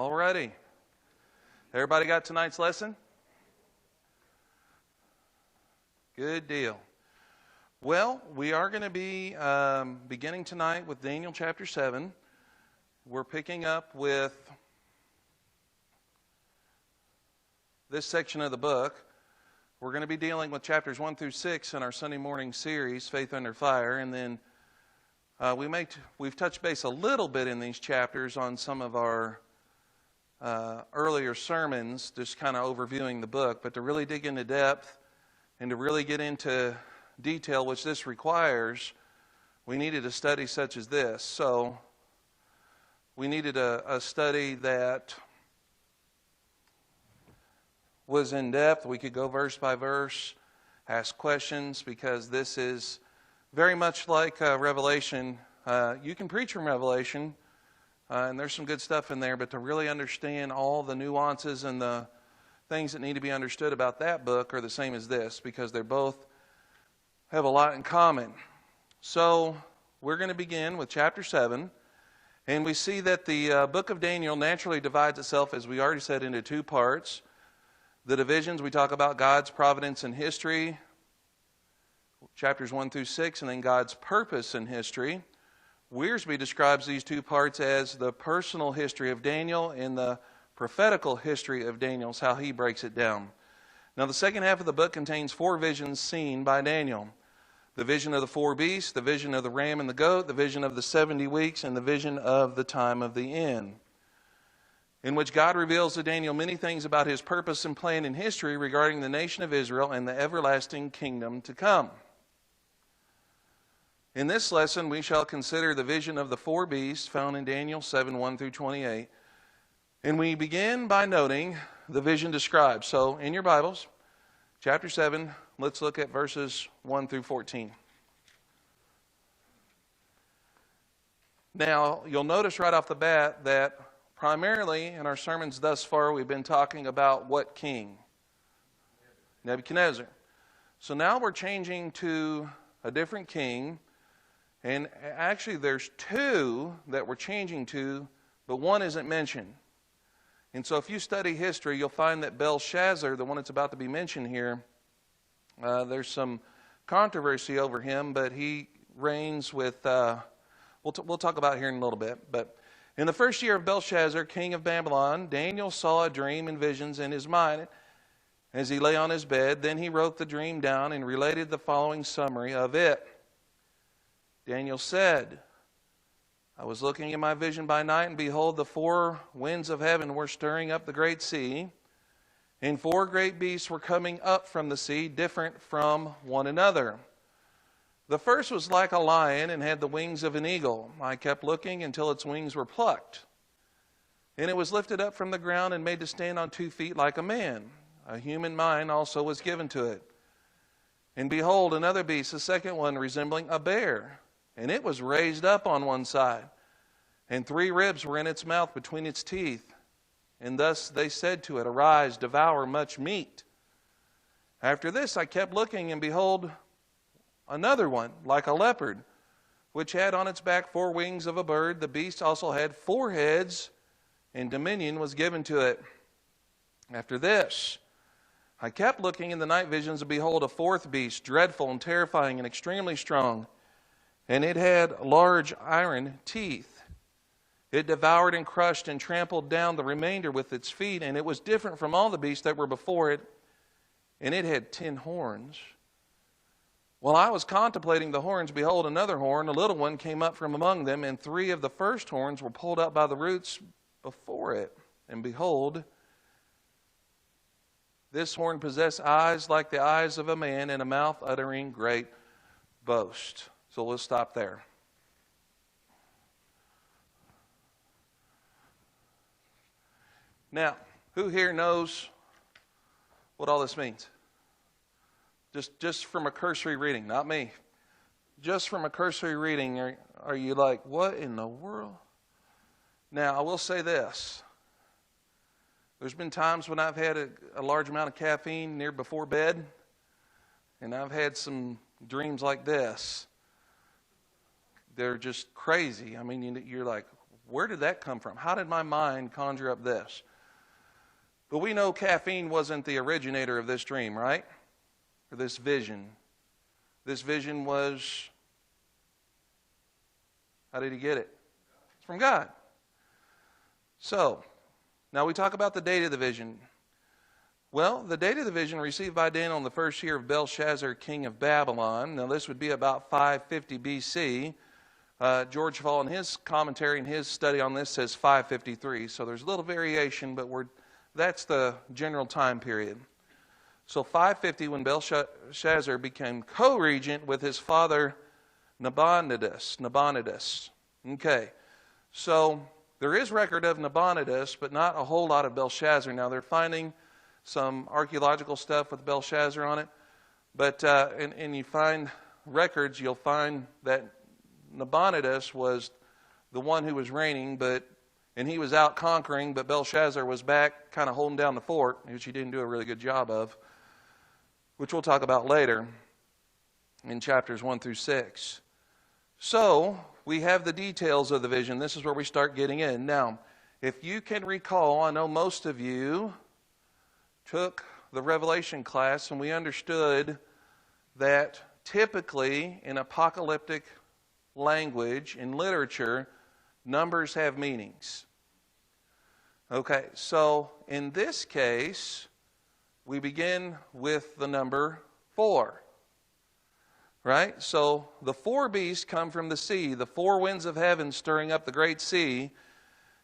Alrighty. Everybody got tonight's lesson? Good deal. Well, we are going to be beginning tonight with Daniel chapter 7. We're picking up with this section of the book. We're going to be dealing with chapters 1 through 6 in our Sunday morning series, Faith Under Fire, and then we've touched base a little bit in these chapters on some of our earlier sermons, just kind of overviewing the book, but to really dig into depth and to really get into detail, which this requires, we needed a study such as this. So we needed a study that was in depth. We could go verse by verse, ask questions, because this is very much like Revelation. You can preach from Revelation, and there's some good stuff in there, but to really understand all the nuances and the things that need to be understood about that book are the same as this, because they both have a lot in common. So we're going to begin with chapter 7, and we see that the book of Daniel naturally divides itself, as we already said, into two parts. The divisions, we talk about God's providence and history, chapters 1 through 6, and then God's purpose in history. Wiersbe describes these two parts as the personal history of Daniel and the prophetical history of Daniel, is how he breaks it down. Now, the second half of the book contains 4 visions seen by Daniel. The vision of the 4 beasts, the vision of the ram and the goat, the vision of the 70 weeks, and the vision of the time of the end, in which God reveals to Daniel many things about his purpose and plan in history regarding the nation of Israel and the everlasting kingdom to come. In this lesson, we shall consider the vision of the 4 beasts found in Daniel 7, 1 through 28. And we begin by noting the vision described. So, in your Bibles, chapter 7, let's look at verses 1 through 14. Now, you'll notice right off the bat that primarily in our sermons thus far, we've been talking about what king? Nebuchadnezzar. So now we're changing to a different king. And actually there's 2 that we're changing to, but one isn't mentioned. And so if you study history, you'll find that Belshazzar, the one that's about to be mentioned here, there's some controversy over him, but he reigns with, we'll talk about it here in a little bit. But in the first year of Belshazzar, king of Babylon, Daniel saw a dream and visions in his mind as he lay on his bed. Then he wrote the dream down and related the following summary of it. Daniel said, I was looking in my vision by night, and behold, the 4 winds of heaven were stirring up the great sea, and 4 great beasts were coming up from the sea, different from one another. The first was like a lion and had the wings of an eagle. I kept looking until its wings were plucked. And it was lifted up from the ground and made to stand on 2 feet like a man. A human mind also was given to it. And behold, another beast, the second one resembling a bear. And it was raised up on one side. And 3 ribs were in its mouth between its teeth. And thus they said to it, Arise, devour much meat. After this I kept looking, and behold, another one, like a leopard, which had on its back 4 wings of a bird. The beast also had 4 heads, and dominion was given to it. After this, I kept looking in the night visions, and behold, a 4th beast, dreadful and terrifying and extremely strong. And it had large iron teeth. It devoured and crushed and trampled down the remainder with its feet, and it was different from all the beasts that were before it, and it had 10 horns. While I was contemplating the horns, behold, another horn, a little one, came up from among them, and 3 of the first horns were pulled up by the roots before it. And behold, this horn possessed eyes like the eyes of a man, and a mouth uttering great boast. So we'll stop there. Now, who here knows what all this means? Just from a cursory reading, not me. Just from a cursory reading, are you like, what in the world? Now, I will say this. There's been times when I've had a large amount of caffeine near before bed, and I've had some dreams like this. They're just crazy. I mean, you're like, where did that come from? How did my mind conjure up this? But we know caffeine wasn't the originator of this dream, right? Or this vision. This vision was, how did he get it? It's from God. So, now we talk about the date of the vision. Well, the date of the vision received by Daniel in the first year of Belshazzar, king of Babylon. Now, this would be about 550 B.C. George Fall, in his commentary and his study on this, says 553. So there's a little variation, but that's the general time period. So 550, when Belshazzar became co-regent with his father Nabonidus. Okay, so there is record of Nabonidus, but not a whole lot of Belshazzar. Now they're finding some archaeological stuff with Belshazzar on it, but and you find records, you'll find that Nabonidus was the one who was reigning, and he was out conquering, but Belshazzar was back kind of holding down the fort, which he didn't do a really good job of, which we'll talk about later in chapters 1 through 6. So, we have the details of the vision. This is where we start getting in. Now, if you can recall, I know most of you took the Revelation class, and we understood that typically in apocalyptic language, in literature, numbers have meanings. Okay, so in this case, we begin with the number 4. Right? So the 4 beasts come from the sea, the 4 winds of heaven stirring up the great sea,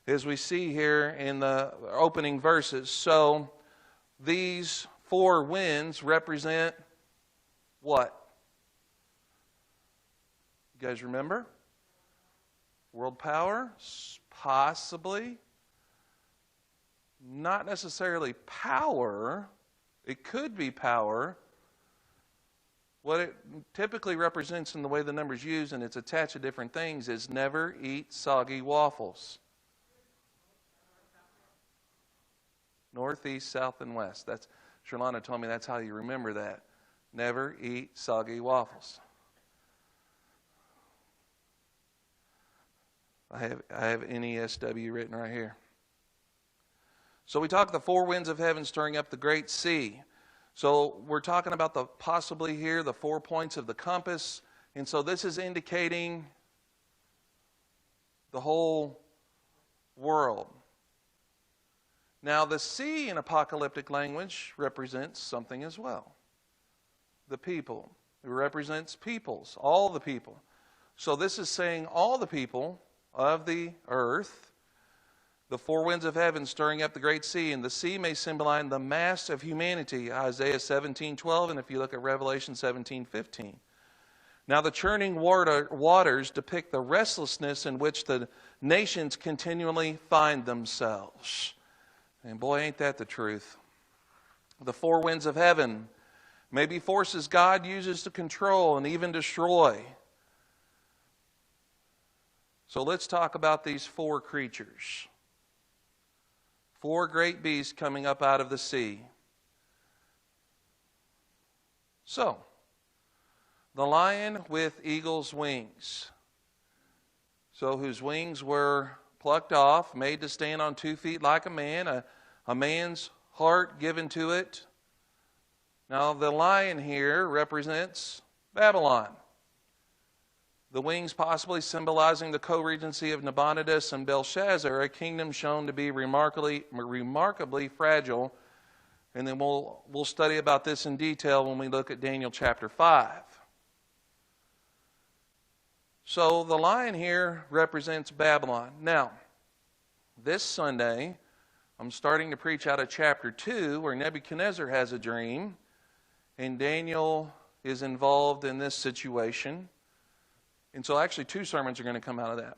as we see here in the opening verses. So these 4 winds represent what? You guys remember? World power? Possibly. Not necessarily power. It could be power. What it typically represents in the way the number's used, and it's attached to different things, is never eat soggy waffles. North, east, south, and west. That's Sherlana told me that's how you remember that. Never eat soggy waffles. I have NESW written right here. So we talk the 4 winds of heaven stirring up the great sea. So we're talking about possibly here the 4 points of the compass. And so this is indicating the whole world. Now the sea in apocalyptic language represents something as well. The people. It represents peoples, all the people. So this is saying all the people of the earth, the 4 winds of heaven stirring up the great sea, and the sea may symbolize the mass of humanity, Isaiah 17:12, and if you look at Revelation 17:15. Now the churning waters depict the restlessness in which the nations continually find themselves. And boy, ain't that the truth. The 4 winds of heaven may be forces God uses to control and even destroy. So let's talk about these 4 creatures. 4 great beasts coming up out of the sea. So, the lion with eagle's wings. So, whose wings were plucked off, made to stand on 2 feet like a man, a man's heart given to it. Now, the lion here represents Babylon. The wings possibly symbolizing the co-regency of Nabonidus and Belshazzar, a kingdom shown to be remarkably fragile. And then we'll study about this in detail when we look at Daniel chapter 5. So the lion here represents Babylon. Now, this Sunday, I'm starting to preach out of chapter 2, where Nebuchadnezzar has a dream, and Daniel is involved in this situation. And so actually 2 sermons are going to come out of that.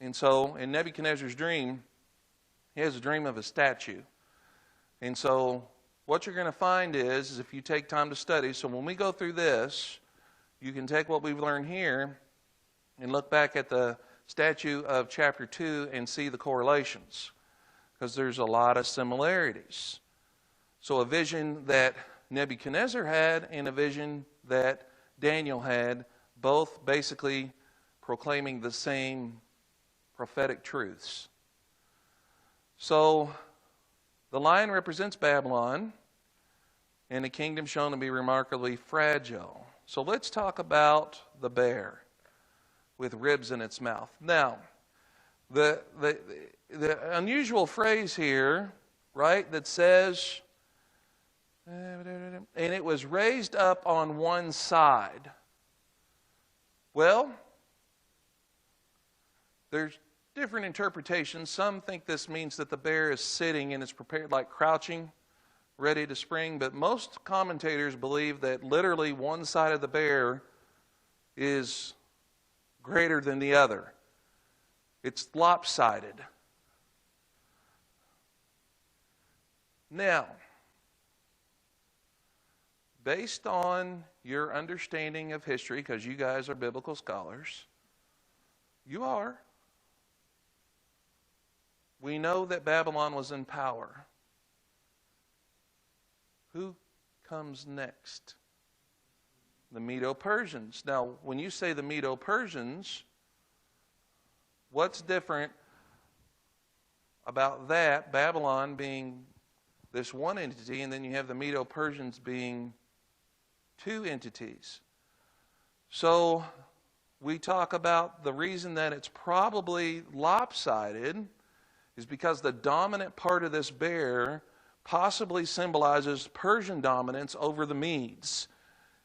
And so in Nebuchadnezzar's dream, he has a dream of a statue. And so what you're going to find is if you take time to study, so when we go through this, you can take what we've learned here and look back at the statue of chapter 2 and see the correlations. Because there's a lot of similarities. So a vision that Nebuchadnezzar had and a vision that Daniel had, both basically proclaiming the same prophetic truths. So the lion represents Babylon, and the kingdom shown to be remarkably fragile. So let's talk about the bear with ribs in its mouth. Now, the unusual phrase here, right, that says, and it was raised up on one side. Well, there's different interpretations. Some think this means that the bear is sitting and is prepared, like crouching, ready to spring. But most commentators believe that literally one side of the bear is greater than the other. It's lopsided. Now, based on your understanding of history, because you guys are biblical scholars, you are. We know that Babylon was in power. Who comes next? The Medo-Persians. Now, when you say the Medo-Persians, what's different about that, Babylon being this one entity, and then you have the Medo-Persians being two entities? So we talk about the reason that it's probably lopsided is because the dominant part of this bear possibly symbolizes Persian dominance over the Medes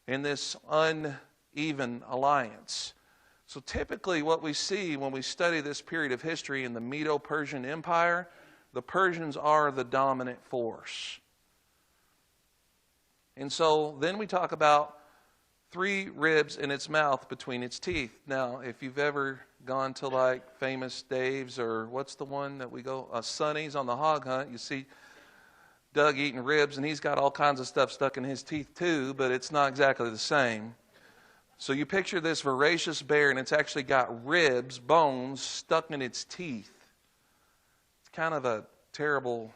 in this uneven alliance. So typically what we see when we study this period of history in the Medo-Persian Empire, the Persians are the dominant force. And so then we talk about 3 ribs in its mouth between its teeth. Now, if you've ever gone to like Famous Dave's or what's the one that we go, Sonny's on the hog hunt, you see Doug eating ribs, and he's got all kinds of stuff stuck in his teeth too, but it's not exactly the same. So you picture this voracious bear, and it's actually got ribs, bones, stuck in its teeth. It's kind of a terrible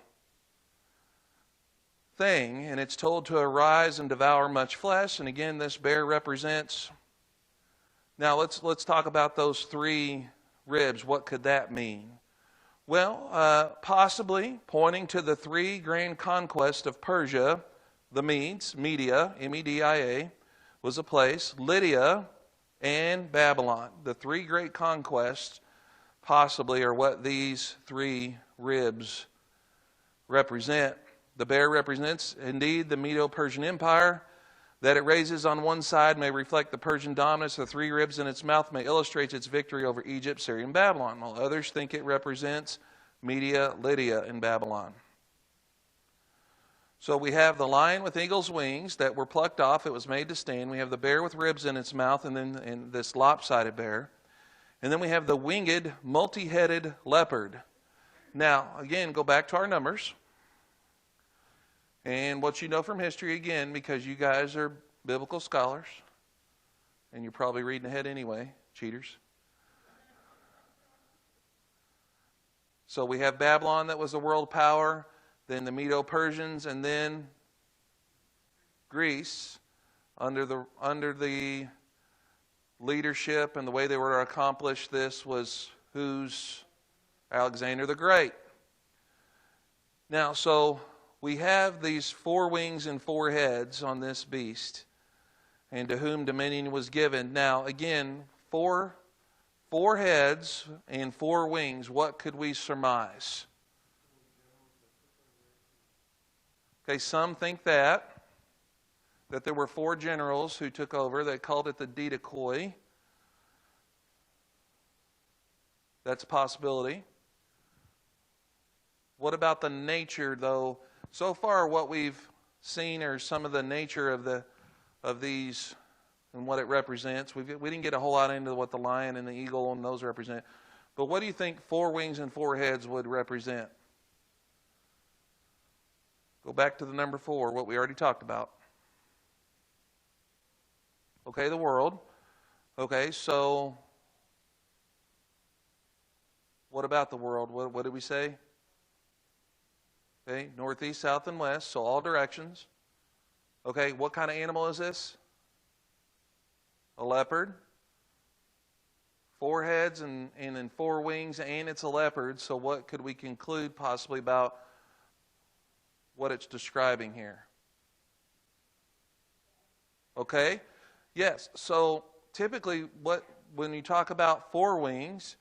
thing, and it's told to arise and devour much flesh. And again, this bear represents... Now let's talk about those 3 ribs. What could that mean? Well, possibly pointing to the 3 grand conquests of Persia, the Medes, Media, M-E-D-I-A, was a place, Lydia, and Babylon. The 3 great conquests possibly are what these 3 ribs represent. The bear represents, indeed, the Medo-Persian Empire. That it raises on one side may reflect the Persian dominance. The 3 ribs in its mouth may illustrate its victory over Egypt, Syria, and Babylon, while others think it represents Media, Lydia, and Babylon. So we have the lion with eagle's wings that were plucked off. It was made to stand. We have the bear with ribs in its mouth, and then this lopsided bear. And then we have the winged, multi-headed leopard. Now, again, go back to our numbers. And what you know from history, again, because you guys are biblical scholars, and you're probably reading ahead anyway, cheaters. So we have Babylon that was a world power, then the Medo-Persians, and then Greece under the leadership and the way they were to accomplish this was who's? Alexander the Great. Now, so we have these 4 wings and 4 heads on this beast, and to whom dominion was given. Now, again, 4 heads and 4 wings. What could we surmise? Okay, some think that there were 4 generals who took over. They called it the Didache. That's a possibility. What about the nature, though? So far, what we've seen are some of the nature of these and what it represents. We didn't get a whole lot into what the lion and the eagle and those represent. But what do you think 4 wings and 4 heads would represent? Go back to the number 4, what we already talked about. Okay, the world. Okay, so what about the world? What did we say? Okay, northeast, south, and west, so all directions. Okay, what kind of animal is this? A leopard. 4 heads and then 4 wings, and it's a leopard. So what could we conclude possibly about what it's describing here? Okay? Yes. So typically when you talk about 4 wings,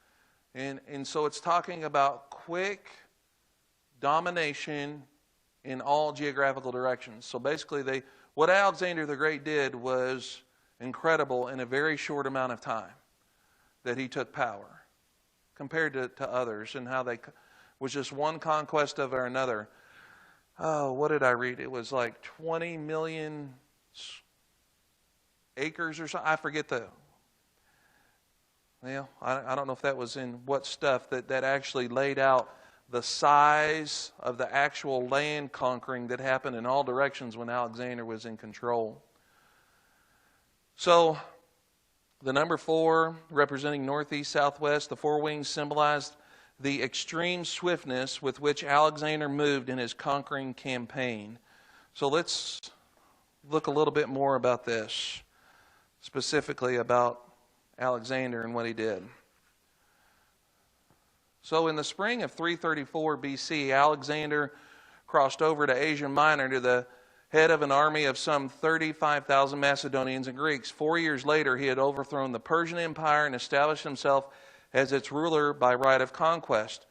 and so it's talking about quick domination in all geographical directions. So basically what Alexander the Great did was incredible in a very short amount of time that he took power compared to others, and how they was just one conquest of another. Oh, what did I read? It was like 20 million acres or something. I forget I don't know if that was in what stuff that actually laid out the size of the actual land conquering that happened in all directions when Alexander was in control. So the number 4, representing northeast, southwest, the 4 wings symbolized the extreme swiftness with which Alexander moved in his conquering campaign. So let's look a little bit more about this, specifically about Alexander and what he did. So in the spring of 334 BC, Alexander crossed over to Asia Minor to the head of an army of some 35,000 Macedonians and Greeks. 4 years later, he had overthrown the Persian Empire and established himself as its ruler by right of conquest.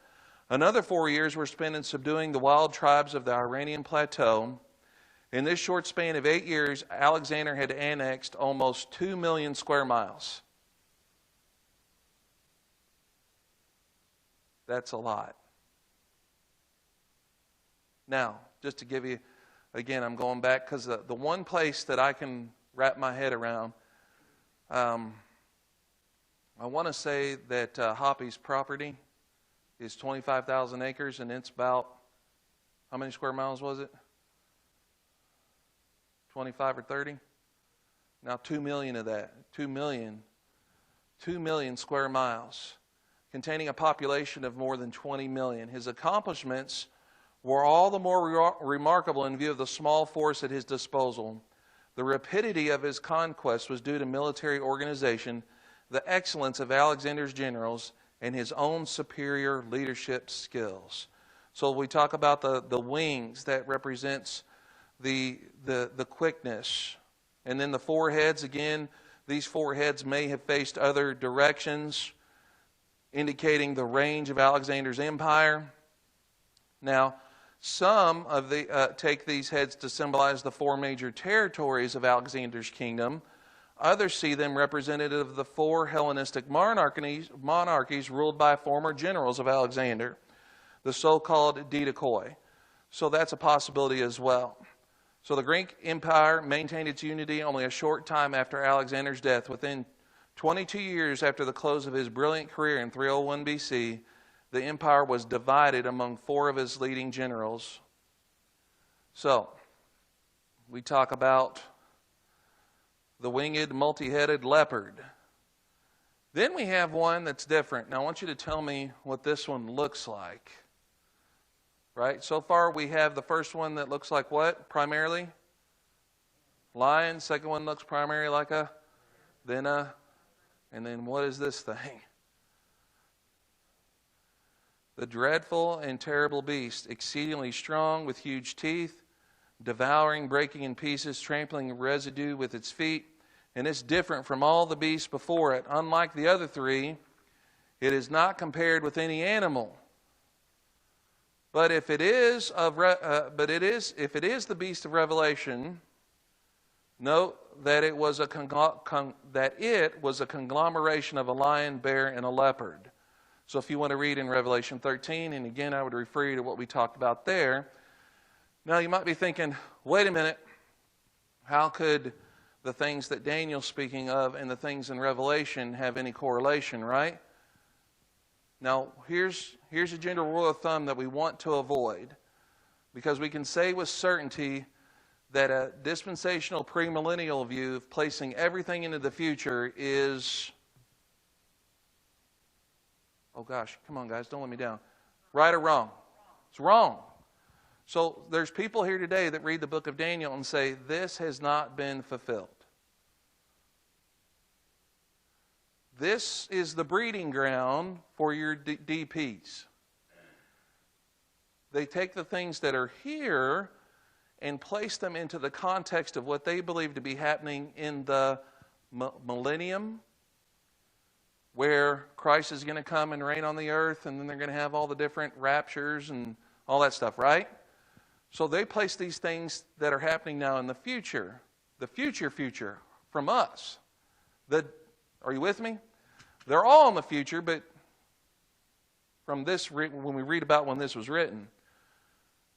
Another 4 years were spent in subduing the wild tribes of the Iranian plateau. In this short span of 8 years, Alexander had annexed almost 2 million square miles. That's a lot. Now, just to give you, again, I'm going back because the one place that I can wrap my head around, I want to say that Hoppy's property is 25,000 acres, and it's about, how many square miles was it? 25 or 30? Now 2 million of that, 2 million square miles, containing a population of more than 20 million. His accomplishments were all the more remarkable in view of the small force at his disposal. The rapidity of his conquest was due to military organization, the excellence of Alexander's generals, and his own superior leadership skills. So we talk about the wings, that represents the quickness. And then the 4 heads, again, these 4 heads may have faced other directions, indicating the range of Alexander's empire. Now, some of take these heads to symbolize the 4 major territories of Alexander's kingdom. Others see them representative of the 4 Hellenistic monarchies ruled by former generals of Alexander, the so-called Didache. So that's a possibility as well. So the Greek Empire maintained its unity only a short time after Alexander's death. Within 22 years after the close of his brilliant career in 301 BC, the empire was divided among 4 of his leading generals. So, we talk about the winged, multi-headed leopard. Then we have one that's different. Now I want you to tell me what this one looks like. Right? So far we have the first one that looks like what? Primarily? Lion. Second one looks primarily like a, and then what is this thing? The dreadful and terrible beast, exceedingly strong with huge teeth, devouring, breaking in pieces, trampling residue with its feet. And it's different from all the beasts before it. Unlike the other 3, it is not compared with any animal. But if it is the beast of Revelation, note that it was a conglomeration of a lion, bear, and a leopard. So if you want to read in Revelation 13, and again I would refer you to what we talked about there. Now you might be thinking, wait a minute, how could the things that Daniel's speaking of and the things in Revelation have any correlation, right? Now here's a general rule of thumb that we want to avoid, because we can say with certainty that a dispensational premillennial view of placing everything into the future is, oh gosh, come on guys, don't let me down. Right or wrong? It's wrong. So there's people here today that read the book of Daniel and say, this has not been fulfilled. this is the breeding ground for your DPs. They take the things that are here and place them into the context of what they believe to be happening in the millennium, where Christ is going to come and reign on the earth, and then they're going to have all the different raptures and all that stuff, right? So they place these things that are happening now in the future from us. Are you with me? They're all in the future, but from this, when we read about when this was written.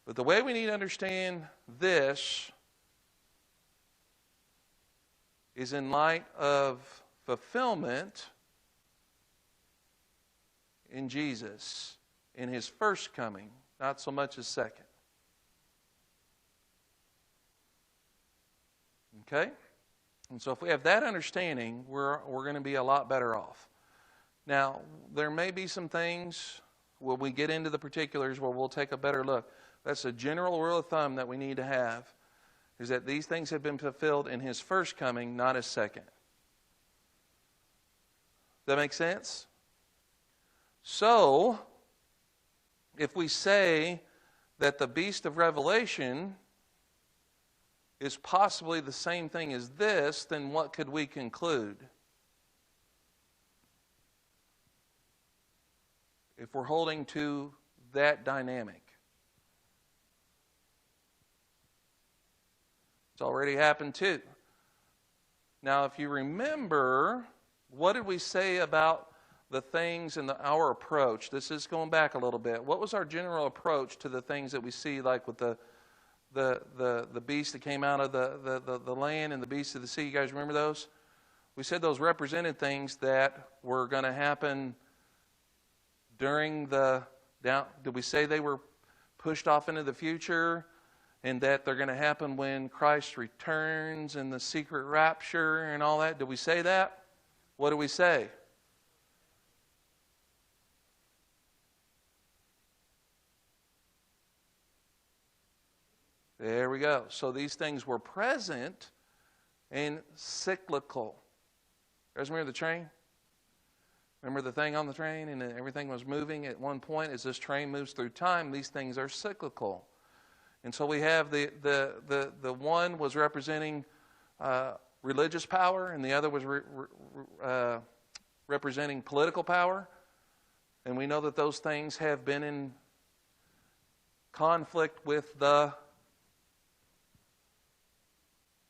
But the way we need to understand this is in light of fulfillment in Jesus, in His first coming, not so much His second. Okay? And so if we have that understanding, we're going to be a lot better off. Now, there may be some things when we get into the particulars where we'll take a better look. That's a general rule of thumb that we need to have, is that these things have been fulfilled in His first coming, not His second. Does that make sense? So, if we say that the beast of Revelation is possibly the same thing as this, then what could we conclude? If we're holding to that dynamic. It's already happened too. Now, if you remember, what did we say about the things and our approach? This is going back a little bit. What was our general approach to the things that we see, like with the beast that came out of the land and the beast of the sea? You guys remember those? We said those represented things that were going to happen during did we say they were pushed off into the future, and that they're going to happen when Christ returns and the secret rapture and all that? Did we say that? What did we say? There we go. So these things were present and cyclical. You guys remember the train? Remember the thing on the train and everything was moving at one point? As this train moves through time, these things are cyclical. And so we have the one was representing religious power, and the other was representing political power. And we know that those things have been in conflict with the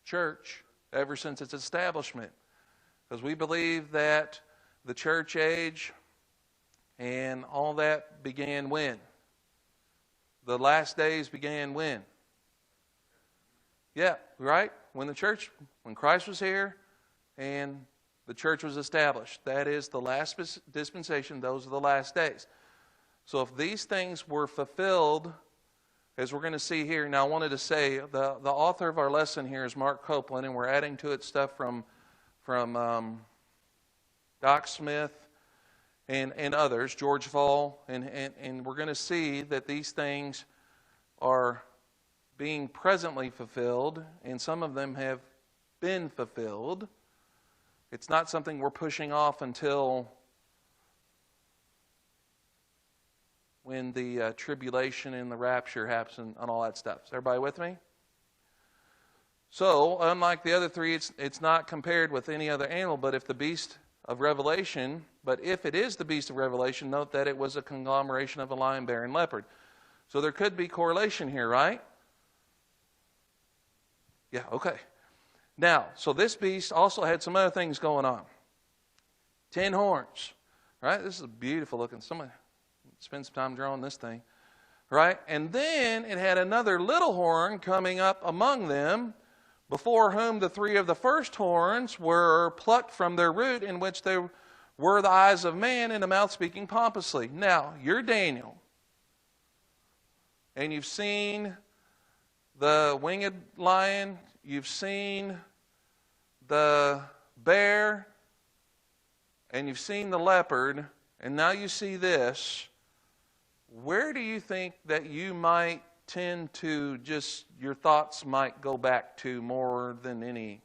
church ever since its establishment. Because we believe that the church age and all that began when? The last days began when? Yeah, right? When Christ was here and the church was established. That is the last dispensation. Those are the last days. So if these things were fulfilled, as we're going to see here. Now I wanted to say, the author of our lesson here is Mark Copeland, and we're adding to it stuff from Doc Smith and others, George Voll, and we're going to see that these things are being presently fulfilled, and some of them have been fulfilled. It's not something we're pushing off until when the tribulation and the rapture happens and all that stuff. Is everybody with me? So, unlike the other three, it's not compared with any other animal, but if the beast of Revelation, but if it is the beast of Revelation, note that it was a conglomeration of a lion, bear, and leopard. So there could be correlation here, right? Yeah, okay. Now, so this beast also had some other things going on. 10 horns, right? This is beautiful looking. Somebody spend some time drawing this thing, right? And then it had another little horn coming up among them, before whom the 3 of the first horns were plucked from their root, in which there were the eyes of man, and the mouth speaking pompously. Now, you're Daniel, and you've seen the winged lion, you've seen the bear, and you've seen the leopard, and now you see this. Where do you think that you might tend to just, your thoughts might go back to more than any?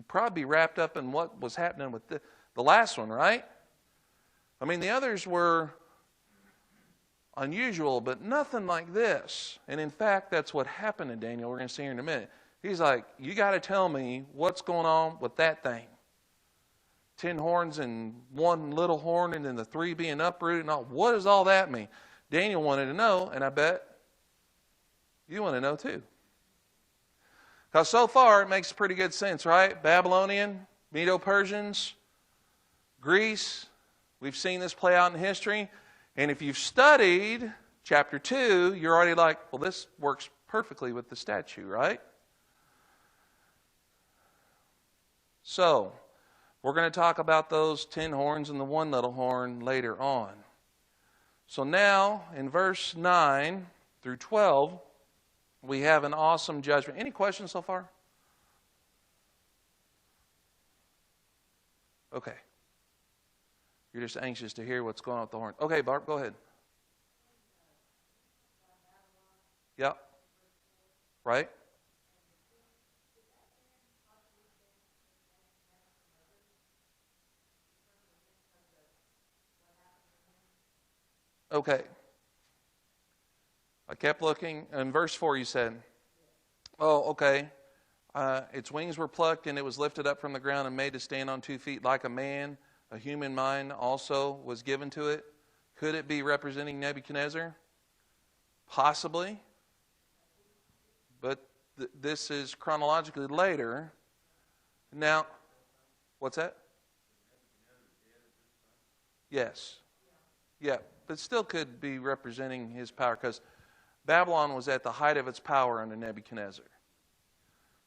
you'd probably be wrapped up in what was happening with the last one, right? I mean, the others were unusual, but nothing like this. And in fact, that's what happened to Daniel. We're going to see here in a minute. He's like, you got to tell me what's going on with that thing. 10 horns and one little horn, and then the 3 being uprooted and all. What does all that mean? Daniel wanted to know, and I bet you want to know too. Because so far, it makes pretty good sense, right? Babylonian, Medo-Persians, Greece. We've seen this play out in history. And if you've studied chapter 2, you're already like, well, this works perfectly with the statue, right? So, we're going to talk about those 10 horns and the one little horn later on. So now, in verse 9 through 12, we have an awesome judgment. Any questions so far? Okay. You're just anxious to hear what's going on with the horn. Okay, Barb, go ahead. Yep. Right? Okay. I kept looking. In verse 4 you said, oh, okay. Its wings were plucked and it was lifted up from the ground and made to stand on 2 feet like a man. A human mind also was given to it. Could it be representing Nebuchadnezzar? Possibly. But this is chronologically later. Now, what's that? Yes. Yeah, but still could be representing his power because Babylon was at the height of its power under Nebuchadnezzar.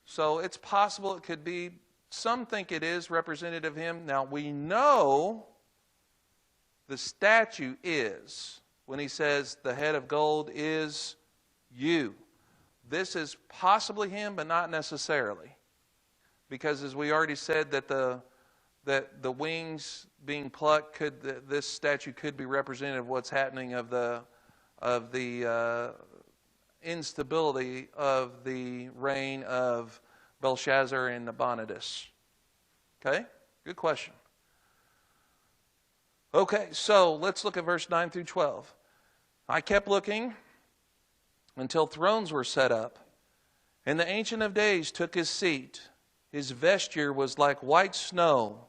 So it's possible it could be. Some think it is representative of him. Now, we know the statue is, when he says the head of gold is you. This is possibly him, but not necessarily. Because as we already said, that the wings being plucked, this statue could be representative of what's happening of the instability of the reign of Belshazzar and Nabonidus. Okay? Good question. Okay, so let's look at verse 9 through 12. I kept looking until thrones were set up, and the Ancient of Days took his seat. His vesture was like white snow,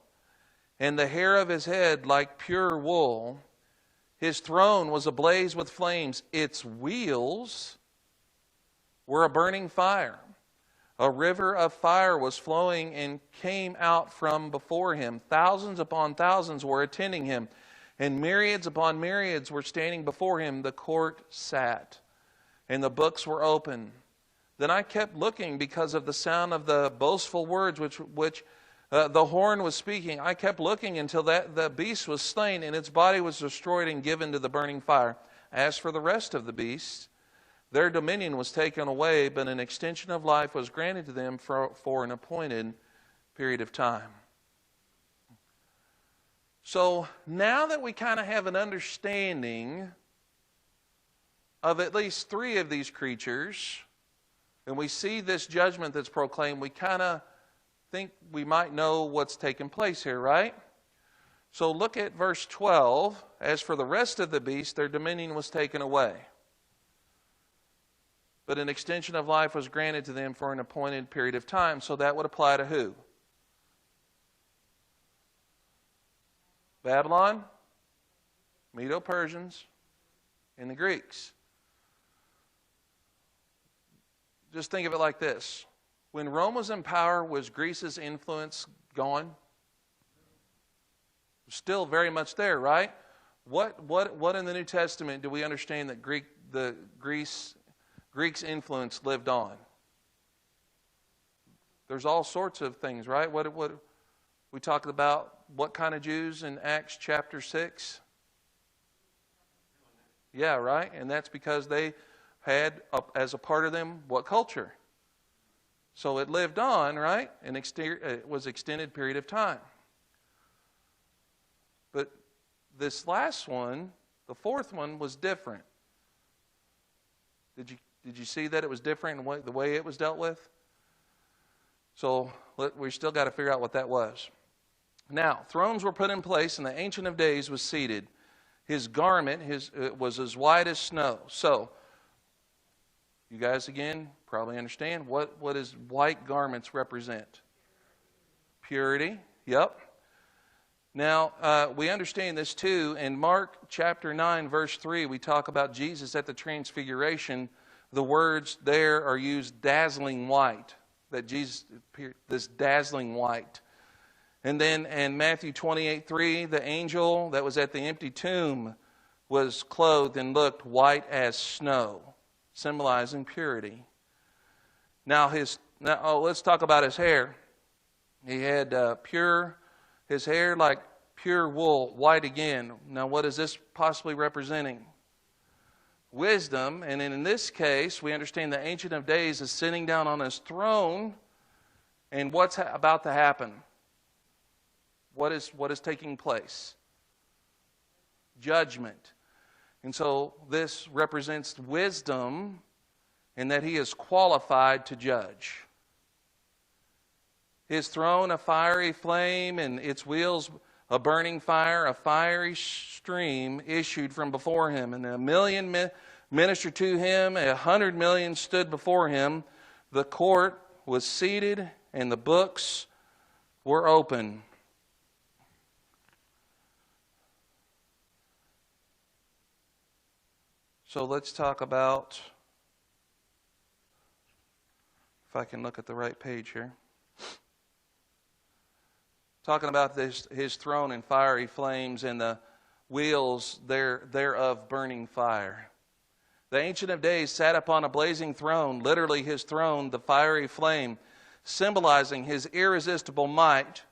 and the hair of his head like pure wool. His throne was ablaze with flames. Its wheels were a burning fire. A river of fire was flowing and came out from before him. Thousands upon thousands were attending him, and myriads upon myriads were standing before him. The court sat, and the books were open. Then I kept looking because of the sound of the boastful words which the horn was speaking. I kept looking until the beast was slain, and its body was destroyed and given to the burning fire. As for the rest of the beasts, their dominion was taken away, but an extension of life was granted to them for an appointed period of time. So now that we kind of have an understanding of at least 3 of these creatures, and we see this judgment that's proclaimed, we kind of think we might know what's taking place here, right? So look at verse 12. As for the rest of the beasts, their dominion was taken away, but an extension of life was granted to them for an appointed period of time. So that would apply to who? Babylon, Medo-Persians, and the Greeks. Just think of it like this. When Rome was in power, was Greece's influence gone? Still very much there, right? What in the New Testament do we understand that Greeks' influence lived on? There's all sorts of things, right? What we talked about, what kind of Jews in Acts chapter 6? Yeah, right? And that's because they had, as a part of them, what culture? So it lived on, right? And it was extended period of time. But this last one, the 4th one, was different. Did you see that it was different in the way it was dealt with? So we still got to figure out what that was. Now, thrones were put in place, and the Ancient of Days was seated. His garment was as white as snow. So, you guys, again, probably understand. What does white garments represent? Purity. Yep. Now, we understand this too. In Mark chapter 9, verse 3, we talk about Jesus at the Transfiguration. The words there are used dazzling white. That Jesus appeared, this dazzling white. And then in Matthew 28:3, the angel that was at the empty tomb was clothed and looked white as snow, symbolizing purity. Now let's talk about his hair. He had his hair like pure wool, white again. Now what is this possibly representing? Wisdom. And in this case, we understand the Ancient of Days is sitting down on his throne. And what's about to happen? What is taking place? Judgment. And so this represents wisdom in that he is qualified to judge. His throne a fiery flame, and its wheels a burning fire. A fiery stream issued from before him, and 1 million ministered to him. 100 million stood before him. The court was seated, and the books were open. So let's talk about, if I can look at the right page here. Talking about his throne in fiery flames and the wheels thereof burning fire. The Ancient of Days sat upon a blazing throne, literally his throne, the fiery flame, symbolizing his irresistible might.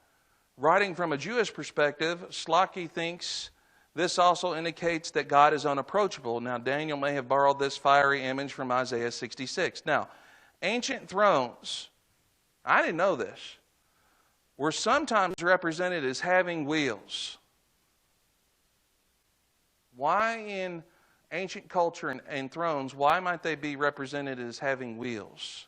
Writing from a Jewish perspective, Slocky thinks this also indicates that God is unapproachable. Now, Daniel may have borrowed this fiery image from Isaiah 66. Now, ancient thrones, I didn't know this, were sometimes represented as having wheels. Why in ancient culture and thrones, why might they be represented as having wheels?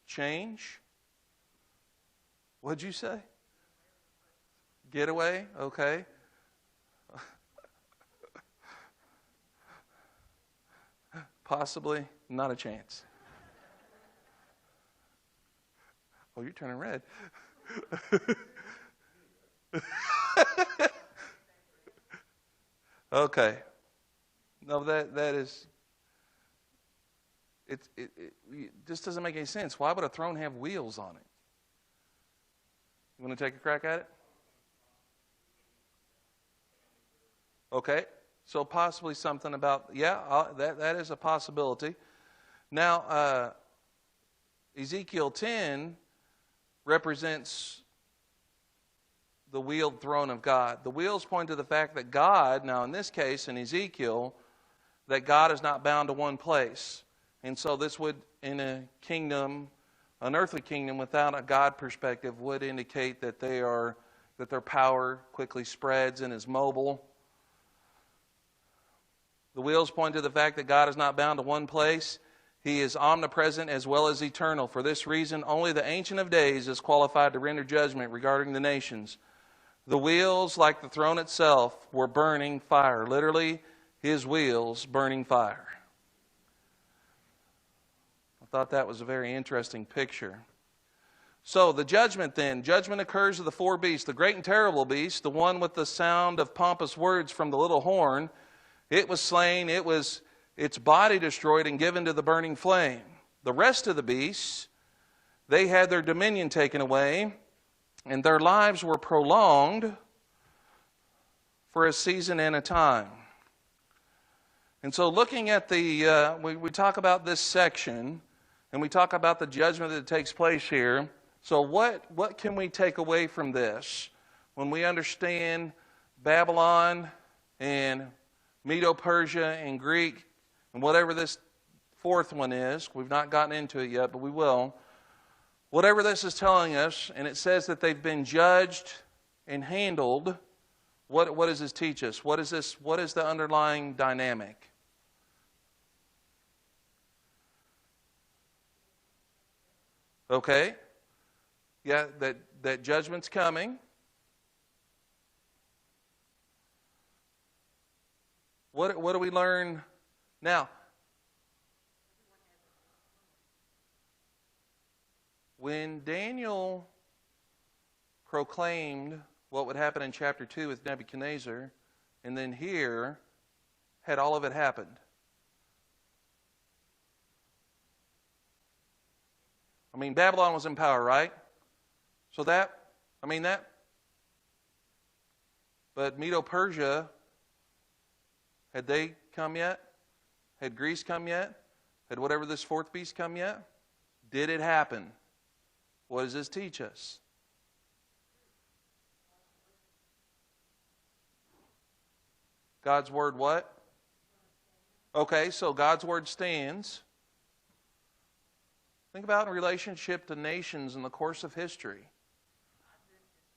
Change? What'd you say? Getaway? Okay. Possibly. Not a chance. Oh, you're turning red. Okay. No, that is... It just doesn't make any sense. Why would a throne have wheels on it? You want to take a crack at it? Okay. So possibly something about, that is a possibility. Now, Ezekiel 10 represents the wheeled throne of God. The wheels point to the fact that God, now in this case, in Ezekiel, that God is not bound to one place. And so this would, in a kingdom, an earthly kingdom without a God perspective, would indicate that that their power quickly spreads and is mobile. The wheels point to the fact that God is not bound to one place. He is omnipresent as well as eternal. For this reason, only the Ancient of Days is qualified to render judgment regarding the nations. The wheels, like the throne itself, were burning fire. Literally, his wheels burning fire. I thought that was a very interesting picture. So the judgment then. Judgment occurs of the four beasts. The great and terrible beast, the one with the sound of pompous words from the little horn, it was slain, its body destroyed and given to the burning flame. The rest of the beasts, they had their dominion taken away, and their lives were prolonged for a season and a time. And so looking at we talk about this section, and we talk about the judgment that takes place here. So what can we take away from this when we understand Babylon and Medo-Persia and Greek and whatever this fourth one is? We've not gotten into it yet, but we will. Whatever this is telling us, and it says that they've been judged and handled, what does this teach us? What is the underlying dynamic? Okay? Yeah, that judgment's coming. What do we learn now? When Daniel proclaimed what would happen in chapter 2 with Nebuchadnezzar, and then here, had all of it happened? I mean, Babylon was in power, right? So but Medo-Persia, had they come yet? Had Greece come yet? Had whatever this fourth beast come yet? Did it happen? What does this teach us? God's word what? Okay, so God's word stands. Think about in relationship to nations in the course of history.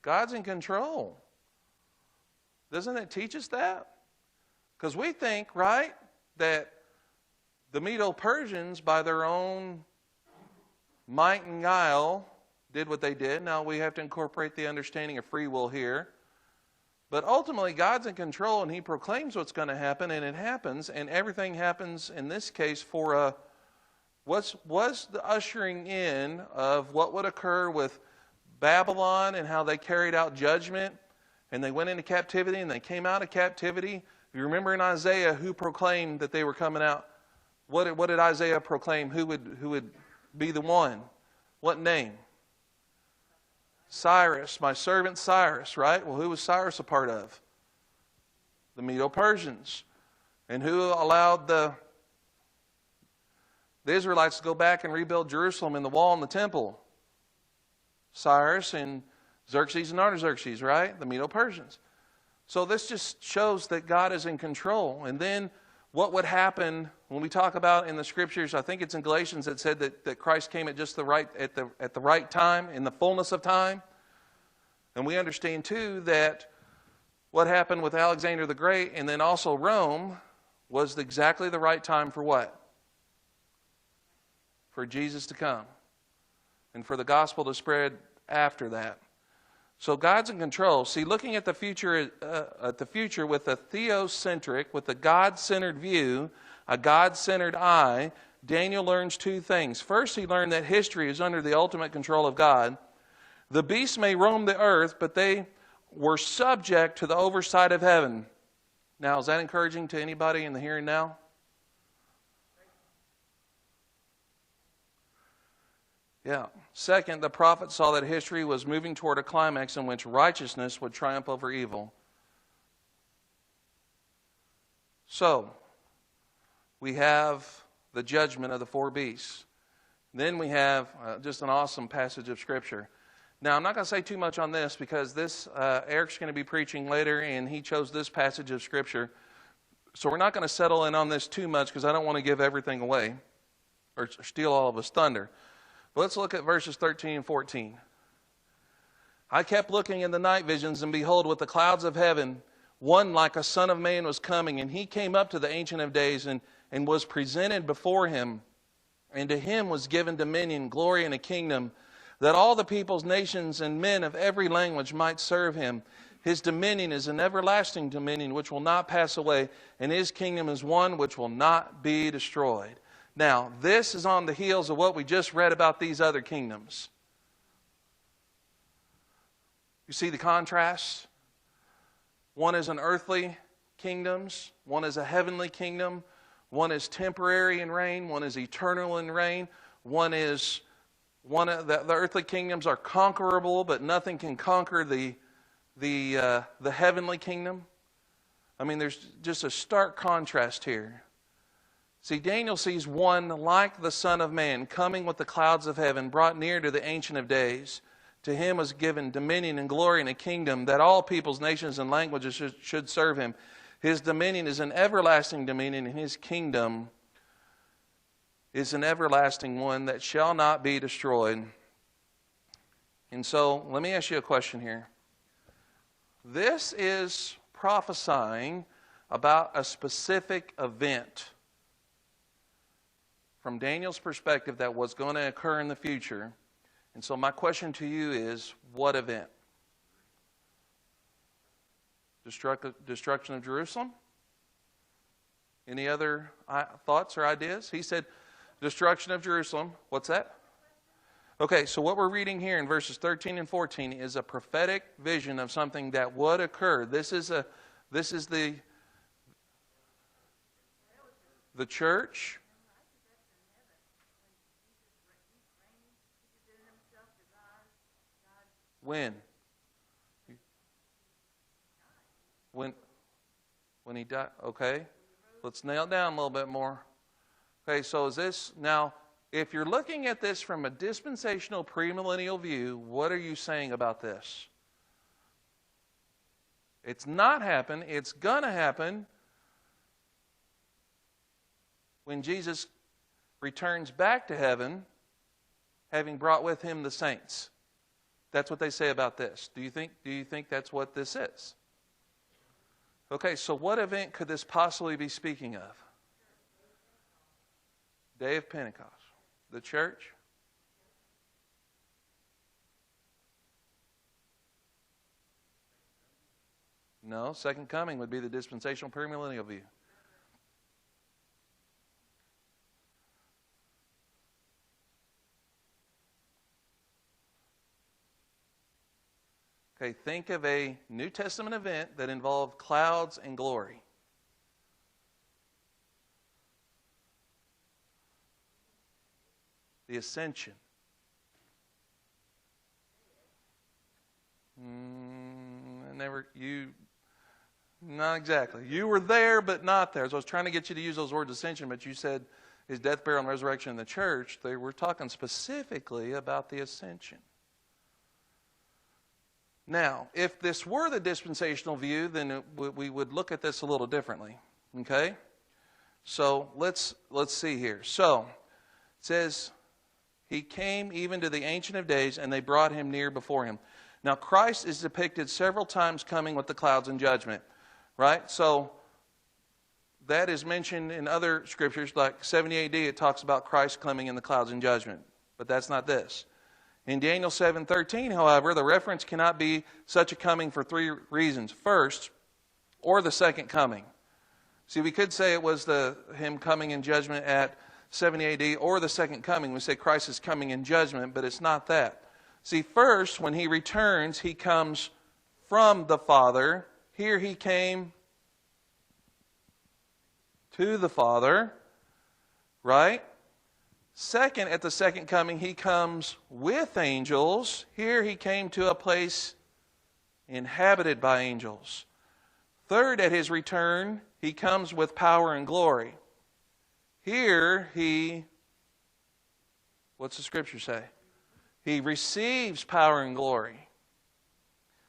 God's in control. Doesn't it teach us that? Because we think, right, that the Medo-Persians, by their own might and guile, did what they did. Now we have to incorporate the understanding of free will here. But ultimately, God's in control, and He proclaims what's going to happen, and it happens, and everything happens in this case for a was the ushering in of what would occur with Babylon and how they carried out judgment, and they went into captivity, and they came out of captivity. If you remember in Isaiah, who proclaimed that they were coming out? What did Isaiah proclaim? Who would be the one? What name? Cyrus, my servant Cyrus, right? Well, who was Cyrus a part of? The Medo-Persians. And who allowed the Israelites to go back and rebuild Jerusalem and the wall and the temple? Cyrus and Xerxes and Artaxerxes, right? The Medo-Persians. So this just shows that God is in control. And then what would happen when we talk about in the Scriptures, I think it's in Galatians that said that Christ came at just the right time, in the fullness of time. And we understand too that what happened with Alexander the Great and then also Rome was exactly the right time for what? For Jesus to come. And for the gospel to spread after that. So God's in control. See, looking at the future with a theocentric, with a God-centered view, a God-centered eye, Daniel learns two things. First, he learned that history is under the ultimate control of God. The beasts may roam the earth, but they were subject to the oversight of heaven. Now, is that encouraging to anybody in the here and now? Yeah. Second, the prophet saw that history was moving toward a climax in which righteousness would triumph over evil. So, we have the judgment of the four beasts. Then we have just an awesome passage of Scripture. Now, I'm not going to say too much on this because Eric's going to be preaching later, and he chose this passage of Scripture. So we're not going to settle in on this too much because I don't want to give everything away or steal all of his thunder. But let's look at verses 13 and 14. I kept looking in the night visions, and behold, with the clouds of heaven, one like a son of man was coming, and he came up to the Ancient of Days and was presented before him. And to him was given dominion, glory, and a kingdom, that all the peoples, nations, and men of every language might serve him. His dominion is an everlasting dominion which will not pass away, and his kingdom is one which will not be destroyed. Now, this is on the heels of what we just read about these other kingdoms. You see the contrast? One is an earthly kingdom, one is a heavenly kingdom, one is temporary in reign, one is eternal in reign, the earthly kingdoms are conquerable, but nothing can conquer the heavenly kingdom. I mean, there's just a stark contrast here. See, Daniel sees one like the Son of Man coming with the clouds of heaven, brought near to the Ancient of Days. To him was given dominion and glory and a kingdom that all peoples, nations, and languages should serve him. His dominion is an everlasting dominion, and his kingdom is an everlasting one that shall not be destroyed. And so, let me ask you a question here. This is prophesying about a specific event from Daniel's perspective that was going to occur in the future. And so my question to you is, what event? Destruction of Jerusalem? Any other thoughts or ideas? He said, destruction of Jerusalem. What's that? Okay, so what we're reading here in verses 13 and 14 is a prophetic vision of something that would occur. This is the church. When he died. Okay, let's nail it down a little bit more. Okay, so is this now? If you're looking at this from a dispensational premillennial view, what are you saying about this? It's not happened. It's going to happen when Jesus returns back to heaven, having brought with him the saints. That's what they say about this. Do you think that's what this is? Okay, so what event could this possibly be speaking of? Day of Pentecost. The church? No, second coming would be the dispensational premillennial view. Okay, think of a New Testament event that involved clouds and glory. The ascension. Not exactly. You were there, but not there. So I was trying to get you to use those words ascension, but you said his death, burial, and resurrection in the church. They were talking specifically about the ascension. Now, if this were the dispensational view, then we would look at this a little differently. Okay? So let's see here. So it says, he came even to the Ancient of Days, and they brought him near before him. Now, Christ is depicted several times coming with the clouds in judgment, right? So that is mentioned in other scriptures, like 70 AD, it talks about Christ coming in the clouds in judgment. But that's not this. In Daniel 7:13, however, the reference cannot be such a coming for three reasons. First, or the second coming. See, we could say it was him coming in judgment at 70 AD, or the second coming. We say Christ is coming in judgment, but it's not that. See, first, when he returns, he comes from the Father. Here he came to the Father, right? Second, at the second coming, he comes with angels. Here he came to a place inhabited by angels. Third, at his return, he comes with power and glory. Here what's the scripture say? He receives power and glory.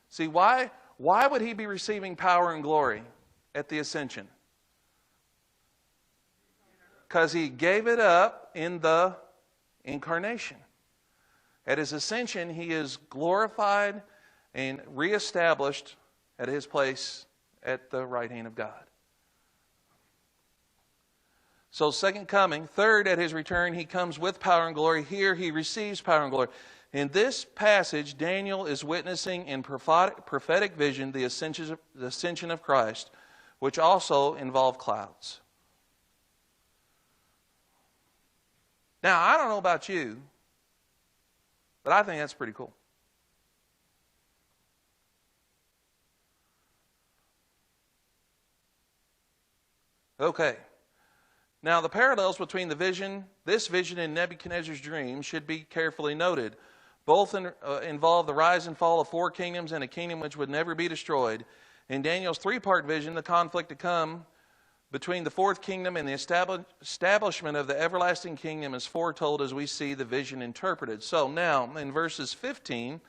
See, why would he be receiving power and glory at the ascension? Because he gave it up in the incarnation. At his ascension, he is glorified and reestablished at his place at the right hand of God. So second coming. Third, at his return, he comes with power and glory. Here he receives power and glory. In this passage, Daniel is witnessing in prophetic vision the ascension of Christ, which also involved clouds. Now, I don't know about you, but I think that's pretty cool. Okay. Now, the parallels between this vision and Nebuchadnezzar's dream should be carefully noted. Both involve the rise and fall of four kingdoms and a kingdom which would never be destroyed. In Daniel's three-part vision, the conflict to come between the fourth kingdom and the establishment of the everlasting kingdom is foretold as we see the vision interpreted. So now, in verses 15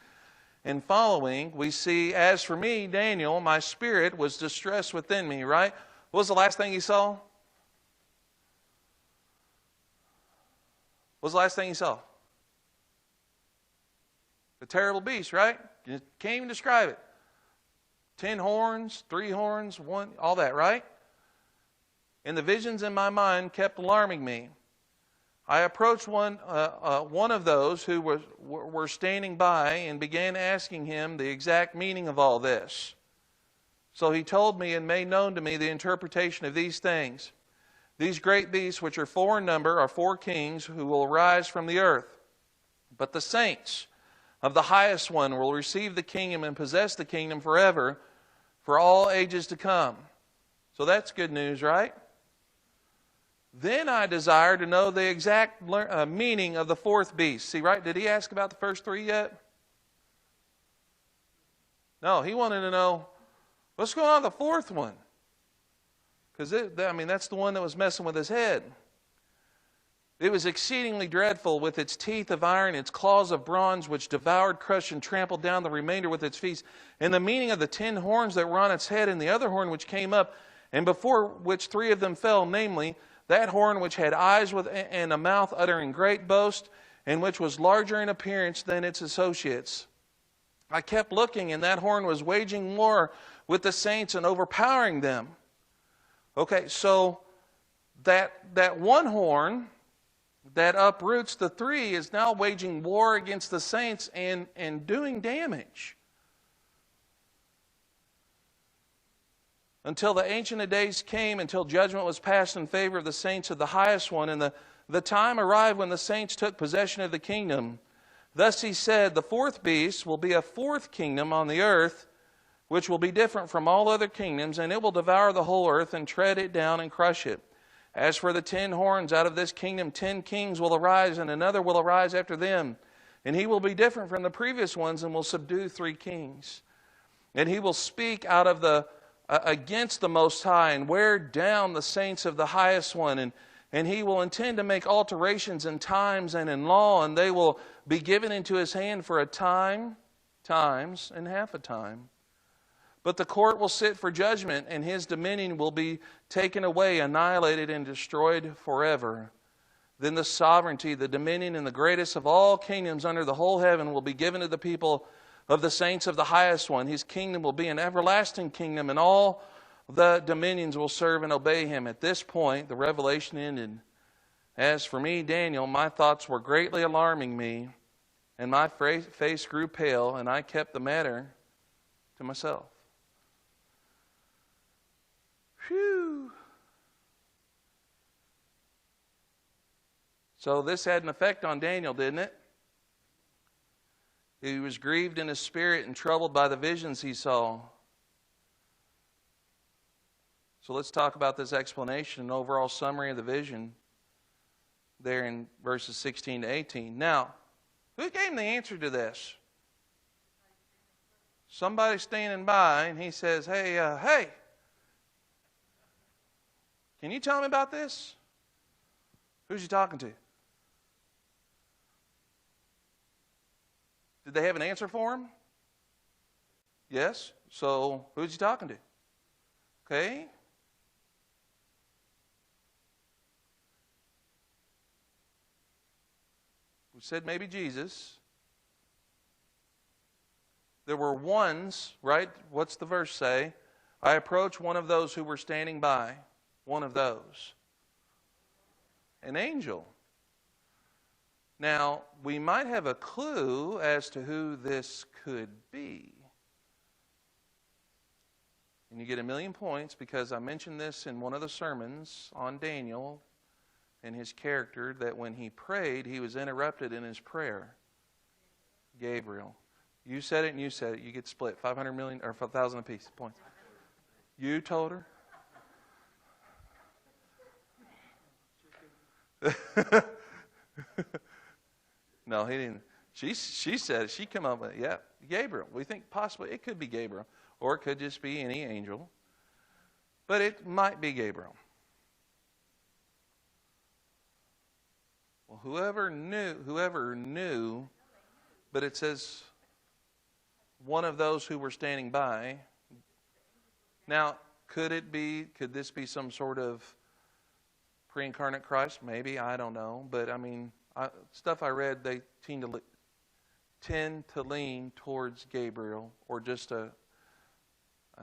and following, we see, as for me, Daniel, my spirit was distressed within me, right? What was the last thing he saw? What was the last thing he saw? The terrible beast, right? You can't even describe it. 10 horns, 3 horns, 1, all that, right? And the visions in my mind kept alarming me. I approached one of those who were standing by and began asking him the exact meaning of all this. So he told me and made known to me the interpretation of these things. These great beasts, which are 4 in number, are 4 kings who will arise from the earth. But the saints of the highest one will receive the kingdom and possess the kingdom forever, for all ages to come. So that's good news, right? Then I desire to know the exact meaning of the 4th beast. See, right? Did he ask about the first 3 yet? No, he wanted to know, what's going on with the 4th one? Because, that's the one that was messing with his head. It was exceedingly dreadful, with its teeth of iron, its claws of bronze, which devoured, crushed, and trampled down the remainder with its feet. And the meaning of the 10 horns that were on its head, and the other horn which came up, and before which 3 of them fell, namely, that horn which had eyes and a mouth uttering great boast, and which was larger in appearance than its associates. I kept looking, and that horn was waging war with the saints and overpowering them. Okay, so that one horn that uproots the 3 is now waging war against the saints and doing damage. Until the Ancient of Days came, until judgment was passed in favor of the saints of the highest one, and the time arrived when the saints took possession of the kingdom. Thus he said, the 4th beast will be a 4th kingdom on the earth, which will be different from all other kingdoms, and it will devour the whole earth and tread it down and crush it. As for the 10 horns, out of this kingdom 10 kings will arise, and another will arise after them. And he will be different from the previous ones and will subdue 3 kings. And he will speak out of against the Most High and wear down the saints of the highest one. And he will intend to make alterations in times and in law, and they will be given into his hand for a time, times, and half a time. But the court will sit for judgment, and his dominion will be taken away, annihilated, and destroyed forever. Then the sovereignty, the dominion, and the greatest of all kingdoms under the whole heaven will be given to the people of the saints of the highest one. His kingdom will be an everlasting kingdom, and all the dominions will serve and obey him. At this point, the revelation ended. As for me, Daniel, my thoughts were greatly alarming me, and my face grew pale, and I kept the matter to myself. Phew. So this had an effect on Daniel, didn't it? He was grieved in his spirit and troubled by the visions he saw. So let's talk about this explanation and overall summary of the vision there in verses 16 to 18. Now, who gave him the answer to this? Somebody standing by, and he says, hey, can you tell me about this? Who's he talking to? Did they have an answer for him? Yes. So who's he talking to? Okay. We said maybe Jesus. There were ones, right? What's the verse say? I approached one of those who were standing by. One of those. An angel. Now, we might have a clue as to who this could be. And you get 1,000,000 points because I mentioned this in one of the sermons on Daniel and his character, that when he prayed, he was interrupted in his prayer. Gabriel. You said it and you said it. You get split. 500 million or 1,000 apiece points. You told her? No, he didn't. She said, she came up with, yeah, Gabriel. We think possibly it could be Gabriel, or it could just be any angel. But it might be Gabriel. Well, whoever knew, but it says one of those who were standing by. Now, could this be some sort of pre-incarnate Christ? Maybe, I don't know. But I mean, stuff I read, they tend to lean towards Gabriel, or just I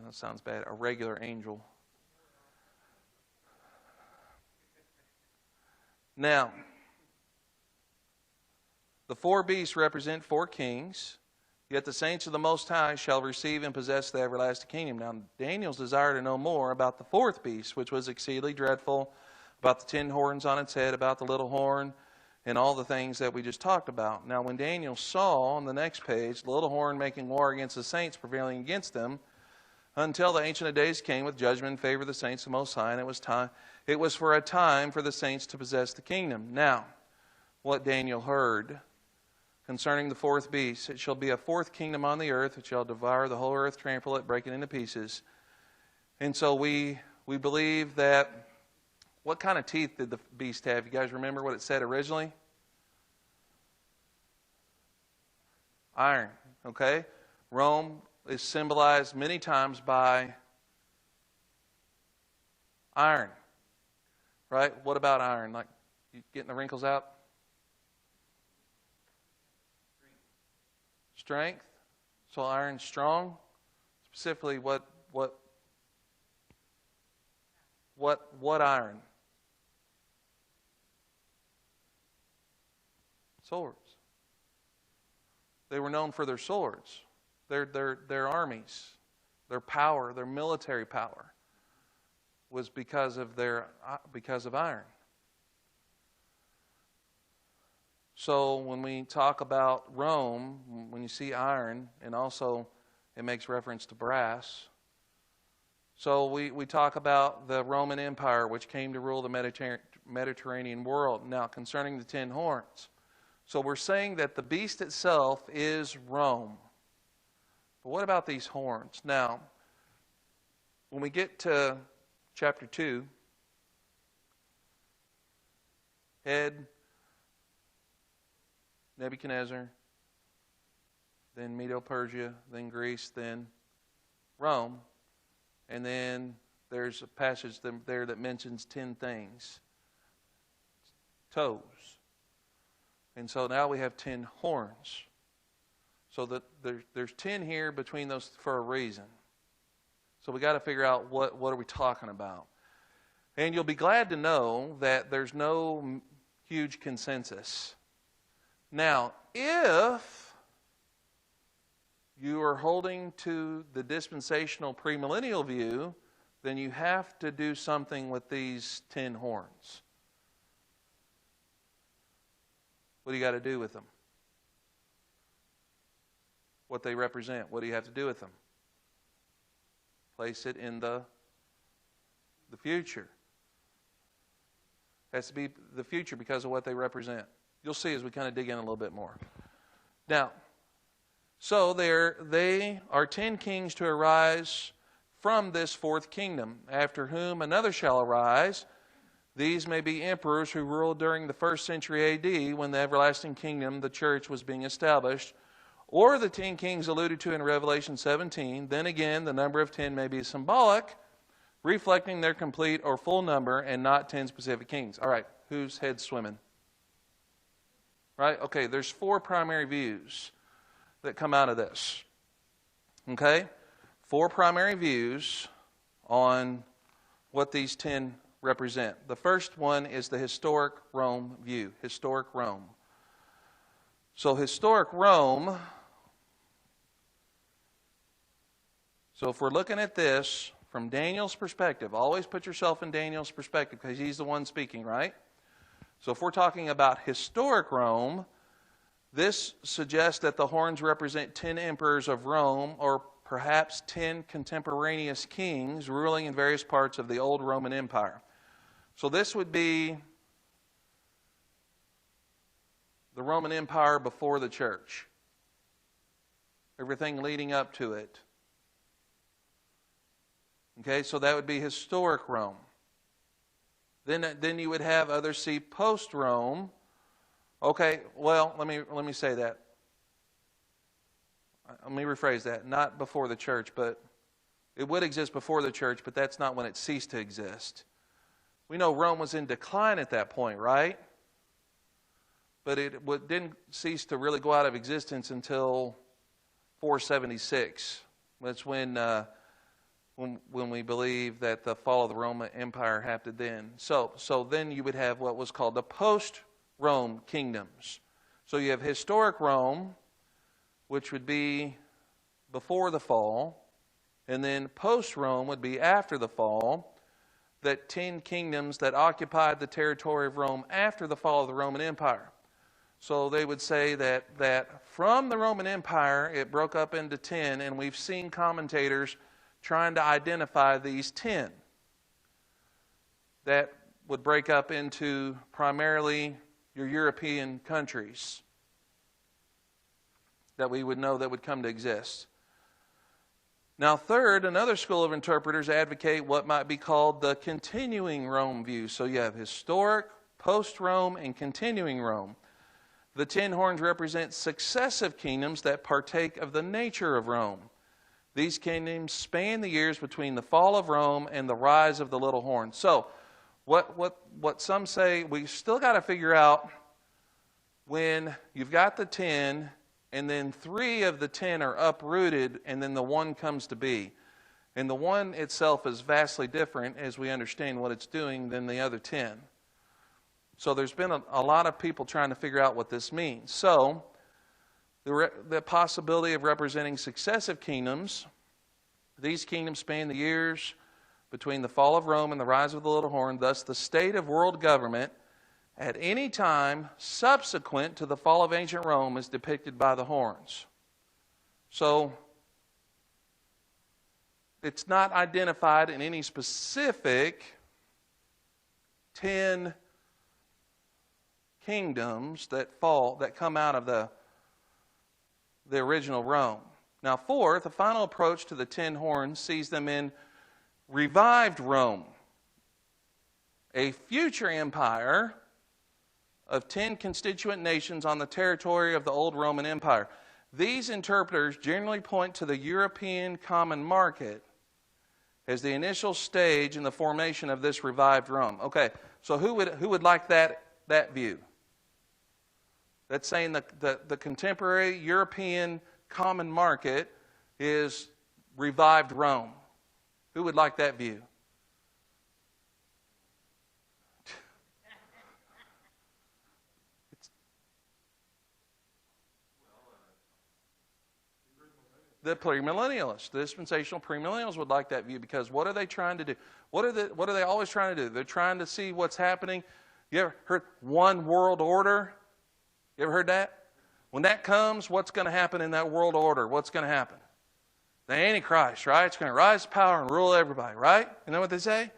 know it sounds bad, a regular angel. Now, The four beasts represent four kings, yet the saints of the Most High shall receive and possess the everlasting kingdom. Now, Daniel's desire to know more about the fourth beast, which was exceedingly dreadful, about the 10 horns on its head, about the little horn, and all the things that we just talked about. Now, when Daniel saw on the next page the little horn making war against the saints, prevailing against them, until the Ancient of Days came with judgment in favor of the saints of the Most High, and it was for a time for the saints to possess the kingdom. Now, what Daniel heard concerning the fourth beast, it shall be a fourth kingdom on the earth, it shall devour the whole earth, trample it, break it into pieces. And so we believe that, what kind of teeth did the beast have? You guys remember what it said originally? Iron, okay? Rome is symbolized many times by iron, right? What about iron? Like, you getting the wrinkles out? Strength. So iron's strong. Specifically, what iron? Swords. They were known for their swords, their armies, their power, their military power was because of iron. So when we talk about Rome, when you see iron, and also it makes reference to brass. So we talk about the Roman Empire, which came to rule the Mediterranean world. Now, concerning the 10 horns. So we're saying that the beast itself is Rome. But what about these horns? Now, when we get to chapter 2, head, Nebuchadnezzar, then Medo-Persia, then Greece, then Rome. And then there's a passage there that mentions 10 things. Toes. And so now we have 10 horns. So that there's 10 here between those for a reason. So we got to figure out what are we talking about. And you'll be glad to know that there's no huge consensus. Now, if you are holding to the dispensational premillennial view, then you have to do something with these 10 horns. What do you got to do with them? What they represent. What do you have to do with them? Place it in the future. It has to be the future because of what they represent. You'll see as we kind of dig in a little bit more. Now, so they are 10 kings to arise from this fourth kingdom, after whom another shall arise. These may be emperors who ruled during the 1st century A.D. when the everlasting kingdom, the church, was being established, or the 10 kings alluded to in Revelation 17. Then again, the number of 10 may be symbolic, reflecting their complete or full number and not 10 specific kings. All right, whose head's swimming? Right? Okay, there's 4 primary views that come out of this. Okay? 4 primary views on what these 10 represent. The first one is the historic Rome view. Historic Rome. So historic Rome, so if we're looking at this from Daniel's perspective, always put yourself in Daniel's perspective because he's the one speaking, right? So if we're talking about historic Rome, this suggests that the horns represent 10 emperors of Rome, or perhaps 10 contemporaneous kings ruling in various parts of the old Roman Empire. So this would be the Roman Empire before the church. Everything leading up to it. Okay, so that would be historic Rome. Then you would have others see post-Rome. Okay, well, let me say that. Let me rephrase that. Not before the church, but it would exist before the church, but that's not when it ceased to exist. We know Rome was in decline at that point, right? But it didn't cease to really go out of existence until 476. That's when we believe that the fall of the Roman Empire happened then. So then you would have what was called the post-Rome kingdoms. So you have historic Rome, which would be before the fall, and then post-Rome would be after the fall, that 10 kingdoms that occupied the territory of Rome after the fall of the Roman Empire. So they would say that from the Roman Empire, it broke up into 10, and we've seen commentators trying to identify these 10 that would break up into primarily your European countries that we would know that would come to exist. Now, third, another school of interpreters advocate what might be called the continuing Rome view. So you have historic, post-Rome, and continuing Rome. The 10 horns represent successive kingdoms that partake of the nature of Rome. These kingdoms span the years between the fall of Rome and the rise of the little horn. So, what some say, we still got to figure out when you've got the 10, and then 3 of the 10 are uprooted, and then the 1 comes to be. And the 1 itself is vastly different, as we understand what it's doing, than the other 10. So there's been a lot of people trying to figure out what this means. So, the possibility of representing successive kingdoms, these kingdoms span the years between the fall of Rome and the rise of the little horn. Thus, the state of world government at any time subsequent to the fall of ancient Rome is depicted by the horns. So, it's not identified in any specific 10 kingdoms that come out of the original Rome. Now, fourth, the final approach to the 10 horns sees them in revived Rome, a future empire of 10 constituent nations on the territory of the old Roman Empire. These interpreters generally point to the European common market as the initial stage in the formation of this revived Rome. Okay, so who would like that view? That's saying the contemporary European common market is revived Rome. Who would like that view? The premillennialists, the dispensational premillennials would like that view, because what are they trying to do? What are they always trying to do? They're trying to see what's happening. You ever heard one world order? You ever heard that? When that comes, what's going to happen in that world order? What's going to happen? The Antichrist, right? It's going to rise to power and rule everybody, right? You know what they say?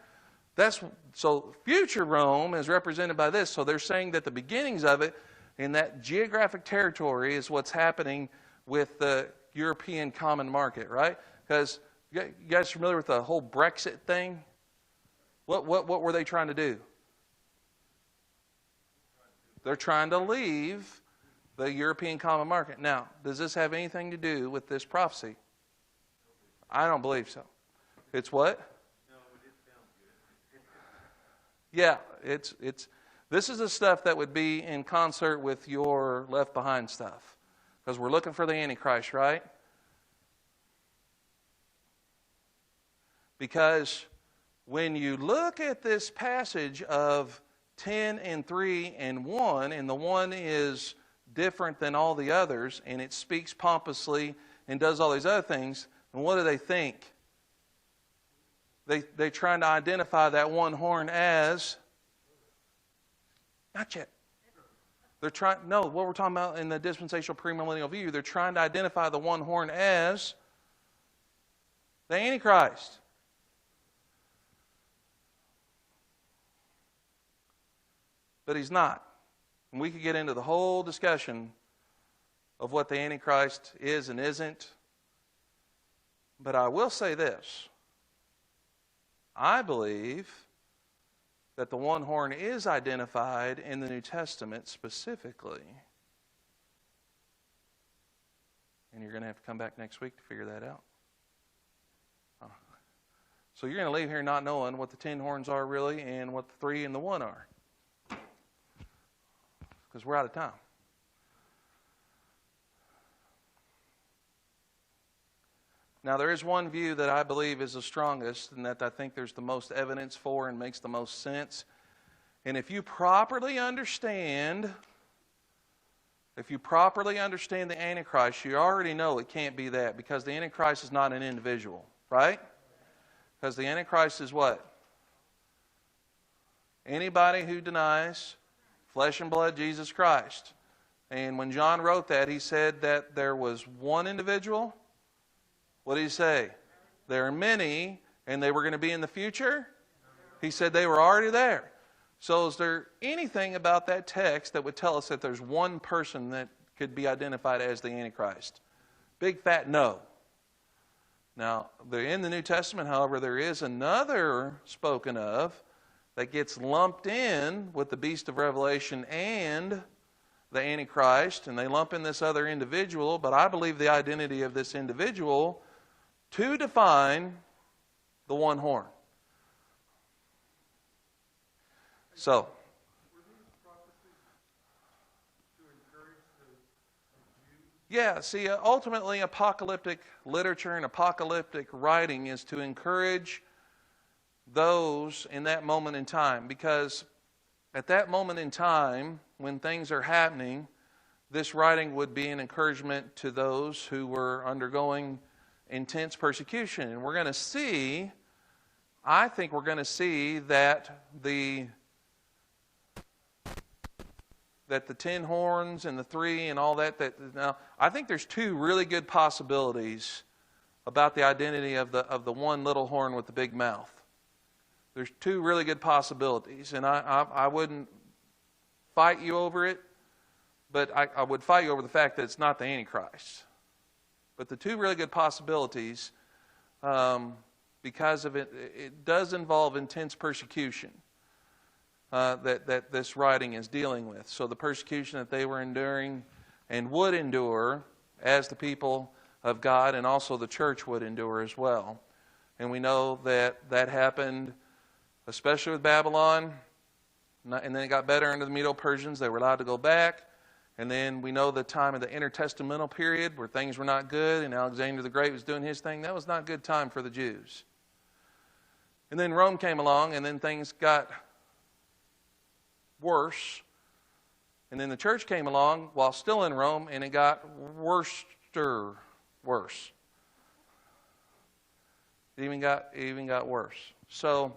So future Rome is represented by this. So they're saying that the beginnings of it in that geographic territory is what's happening with the European common market, right? Because you guys familiar with the whole Brexit thing? What were they trying to do? They're trying to leave the European common market. Now, does this have anything to do with this prophecy? I don't believe so. It's what? No, it sounds good. Yeah, this is the stuff that would be in concert with your Left Behind stuff. Because we're looking for the Antichrist, right? Because when you look at this passage of 10 and 3 and 1, and the 1 is different than all the others, and it speaks pompously and does all these other things, and what do they think? They're trying to identify that one horn as, not yet. What we're talking about in the dispensational premillennial view, they're trying to identify the one horn as the Antichrist. But he's not. And we could get into the whole discussion of what the Antichrist is and isn't. But I will say this. I believe that the one horn is identified in the New Testament specifically. And you're going to have to come back next week to figure that out. So you're going to leave here not knowing what the 10 horns are really and what the 3 and the 1 are. Because we're out of time. Now, there is one view that I believe is the strongest and that I think there's the most evidence for and makes the most sense. And if you properly understand If you properly understand the Antichrist, you already know it can't be that, because the Antichrist is not an individual, right? Because the Antichrist is what? Anybody who denies flesh and blood Jesus Christ. And when John wrote that, he said that there was one individual. What did he say? There are many, and they were going to be in the future? He said they were already there. So is there anything about that text that would tell us that there's one person that could be identified as the Antichrist? Big fat no. Now, in the New Testament, however, there is another spoken of that gets lumped in with the beast of Revelation and the Antichrist, and they lump in this other individual, but I believe the identity of this individual to define the one horn. So, yeah, see, ultimately apocalyptic literature and apocalyptic writing is to encourage those in that moment in time, because at that moment in time, when things are happening, this writing would be an encouragement to those who were undergoing intense persecution. And we're going to see, I think we're going to see that the 10 horns and the 3 and all that. Now, I think there's 2 really good possibilities about the identity of the one little horn with the big mouth. There's 2 really good possibilities, and I wouldn't fight you over it, but I would fight you over the fact that it's not the Antichrist. But the 2 really good possibilities, because of it does involve intense persecution. That this writing is dealing with. So the persecution that they were enduring and would endure as the people of God, and also the church would endure as well. And we know that happened especially with Babylon, and then it got better under the Medo-Persians. They were allowed to go back. And then we know the time of the intertestamental period where things were not good, and Alexander the Great was doing his thing. That was not a good time for the Jews. And then Rome came along, and then things got worse. And then the church came along while still in Rome, and it got worse. It even got worse. So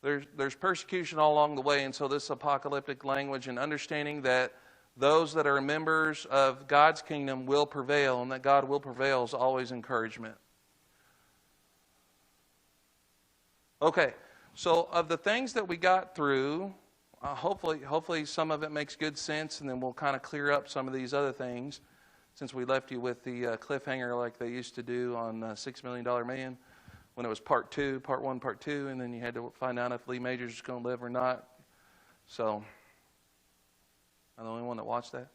there's persecution all along the way, and so this apocalyptic language and understanding that those that are members of God's kingdom will prevail, and that God will prevail is always encouragement. Okay, so of the things that we got through, hopefully some of it makes good sense, and then we'll kind of clear up some of these other things, since we left you with the cliffhanger like they used to do on $6 Million Man, when it was part 1, part 2, and then you had to find out if Lee Majors was going to live or not. So, I'm the only one that watched that.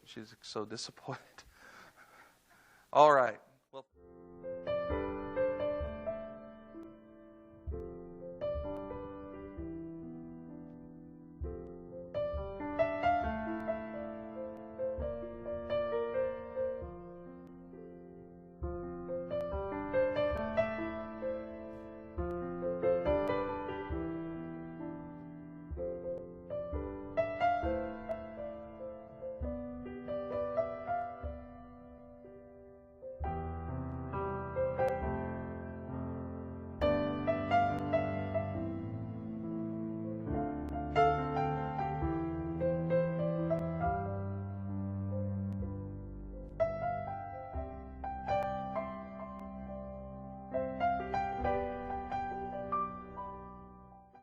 She's so disappointed. All right. Well.